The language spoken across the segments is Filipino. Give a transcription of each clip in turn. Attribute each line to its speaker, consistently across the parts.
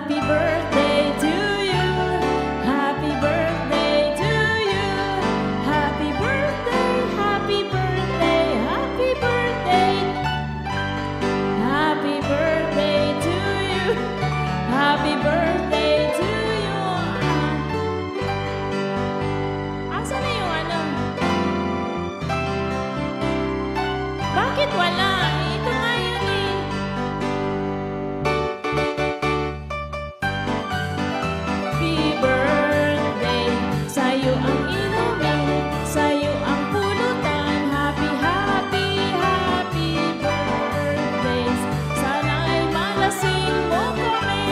Speaker 1: Happy birthday to you. Happy birthday to you. Happy birthday, happy birthday, happy birthday. Happy birthday to you. Happy birthday to you. Asa na yung ano? Bakit wala? Ito nga yun eh. Happy birthday. Sa'yo ang inumin, sa'yo ang pulutan. Happy, happy, happy birthdays. Sana'y malasing mo kami.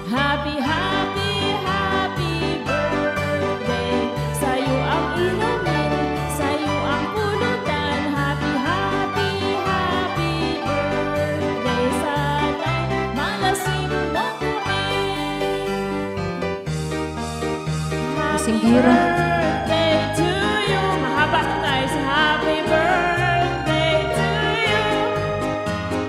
Speaker 1: Happy, happy, happy birthday. Sa'yo ang inumin, sa'yo ang pulutan. Happy, happy, happy birthday. Sana'y malasing mo kami.
Speaker 2: Kasing bira.
Speaker 1: Birthday to you. Mahaba to guys. Happy birthday to you.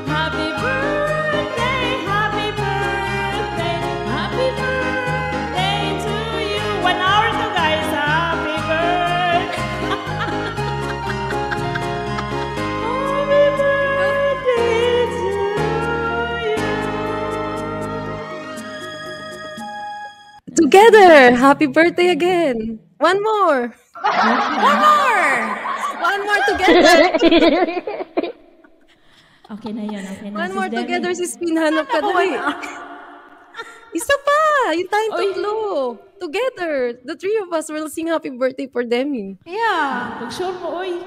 Speaker 1: Happy birthday, happy birthday, happy birthday to you. 1 hour to guys. Happy birthday. Happy birthday to you.
Speaker 2: Together! Happy birthday again! One more! One more! One more together!
Speaker 1: Okay na yun. Okay na.
Speaker 2: One
Speaker 1: Sis
Speaker 2: more
Speaker 1: Demi.
Speaker 2: together, sis Pin. Hanap ka dali. Isa pa! Yung tayong
Speaker 1: Oy.
Speaker 2: tatlo. Together. The three of us will sing happy birthday for Demi.
Speaker 3: Yeah.
Speaker 1: Pag-sure mo, oy.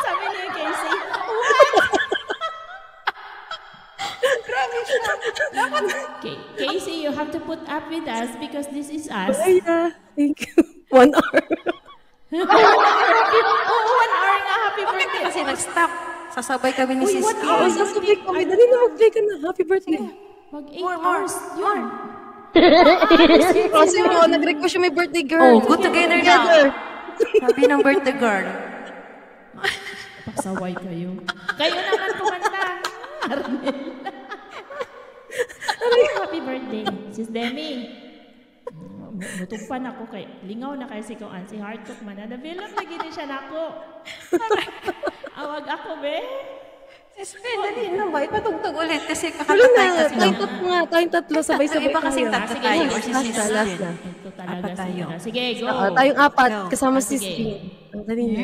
Speaker 1: Sabi ni Casey. Casey, you have to put up with us because this is us.
Speaker 2: Ay, thank you. 1 hour.
Speaker 1: Oo, 1 hour nga. Happy birthday.
Speaker 3: Kasi nag-stop. Sasabay kami ni Sis
Speaker 2: Oo,
Speaker 3: Pin.
Speaker 2: sasabay kami. Dali na mag-play ka na. Happy birthday.
Speaker 1: Mag 8
Speaker 3: More.
Speaker 1: hours. Yun.
Speaker 2: Kasi mo, nag-request yung may birthday girl.
Speaker 3: Oh, good together now. Sabi ng birthday girl.
Speaker 1: Pagsaway kayo. Kayo naman kumanta. Arnel. Happy birthday. Sis Demi. Mutupan ako kay lingaw na kay si Kuan si Hardcook man. Nadabilang na gini siya nako. Awag ako be.
Speaker 3: Sis Pin, dali na ba? Ipatugtog ulit kasi
Speaker 2: Wala
Speaker 3: kakatay
Speaker 2: na.
Speaker 3: kasi
Speaker 2: Tayong tatlo. Sabay-sabay
Speaker 3: Iba kasing
Speaker 2: tayo.
Speaker 3: tatlo
Speaker 1: Sige,
Speaker 3: tayo.
Speaker 1: sige.
Speaker 3: Or si
Speaker 2: Last
Speaker 3: Sis
Speaker 2: na, last
Speaker 3: Pin.
Speaker 2: na.
Speaker 1: Ito talaga
Speaker 3: Apat tayo.
Speaker 1: sila. Sige, go.
Speaker 2: Tayong apat.
Speaker 3: Go.
Speaker 2: Kasama si
Speaker 1: Sige.
Speaker 2: Spin. Dali na.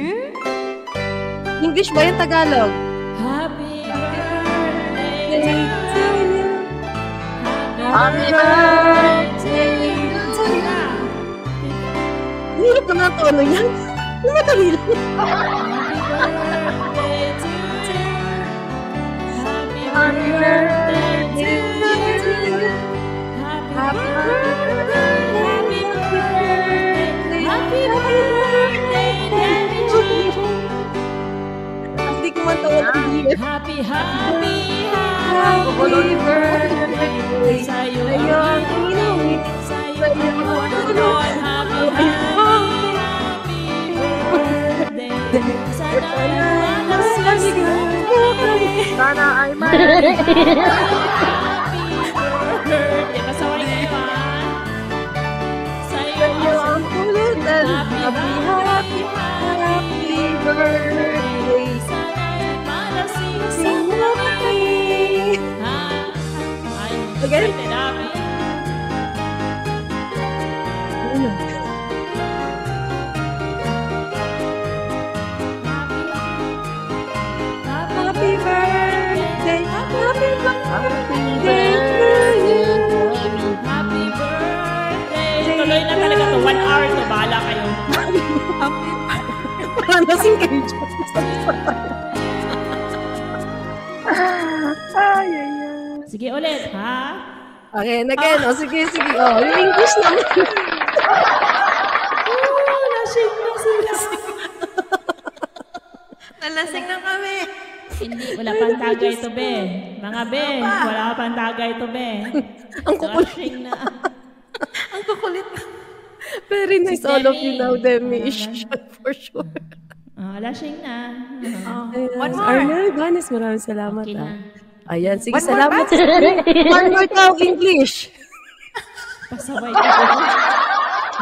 Speaker 2: English ba yung Tagalog?
Speaker 1: Happy birthday to you.
Speaker 2: Happy birthday to you. Hirap naman ang tono yan. Namatali lang.
Speaker 1: Happy birthday to you. Happy birthday, happy birthday, happy birthday, Daddy G.
Speaker 2: Hindi ko man tawa ng year.
Speaker 1: Happy, happy,
Speaker 2: Happy
Speaker 1: happy birthday sa'yo ang inumin, sa'yo ang pulutan. Happy, happy, happy birthday. Sana ay malasing mo kami.
Speaker 2: Sana ay
Speaker 1: Happy birthday. Pasaway kayo Sa'yo
Speaker 2: ang pulutan.
Speaker 1: Happy,
Speaker 2: Happy, happy birthday.
Speaker 1: Sana ay malasing
Speaker 2: Sing mo kami.
Speaker 1: Ay,
Speaker 2: Again?
Speaker 1: excited namin.
Speaker 2: Happy birthday. Happy birthday to you.
Speaker 1: Happy birthday. Tuloy na talaga to. 1 hour to. Bahala kayo.
Speaker 2: Parang lasing kayo dyan. Ay, ay, ay.
Speaker 1: Sige ulit, ha?
Speaker 2: Okay, again. O, sige. O, yung English naman.
Speaker 1: Lasing na sila.
Speaker 3: Nalasing na kami.
Speaker 1: Hindi, wala pang tagay ito, be. Mga be, wala pang tagay ito, be.
Speaker 2: Ang kukulit.
Speaker 1: Lasing na.
Speaker 3: Ang kukulit.
Speaker 2: Very nice
Speaker 1: Si
Speaker 2: all of
Speaker 1: Demi.
Speaker 2: you now, Demi. For sure.
Speaker 1: Lasing na.
Speaker 3: One more.
Speaker 2: Arnel, Vanes, maraming salamat.
Speaker 1: Okay na.
Speaker 2: Ayan, sige,
Speaker 3: One more
Speaker 2: salamat. One more daw, English.
Speaker 1: Pasaway ko.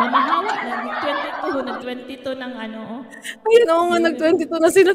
Speaker 1: Mamahawa na. Nag-22 ng ano.
Speaker 2: Ayun, oo nga, nag-22 na sila.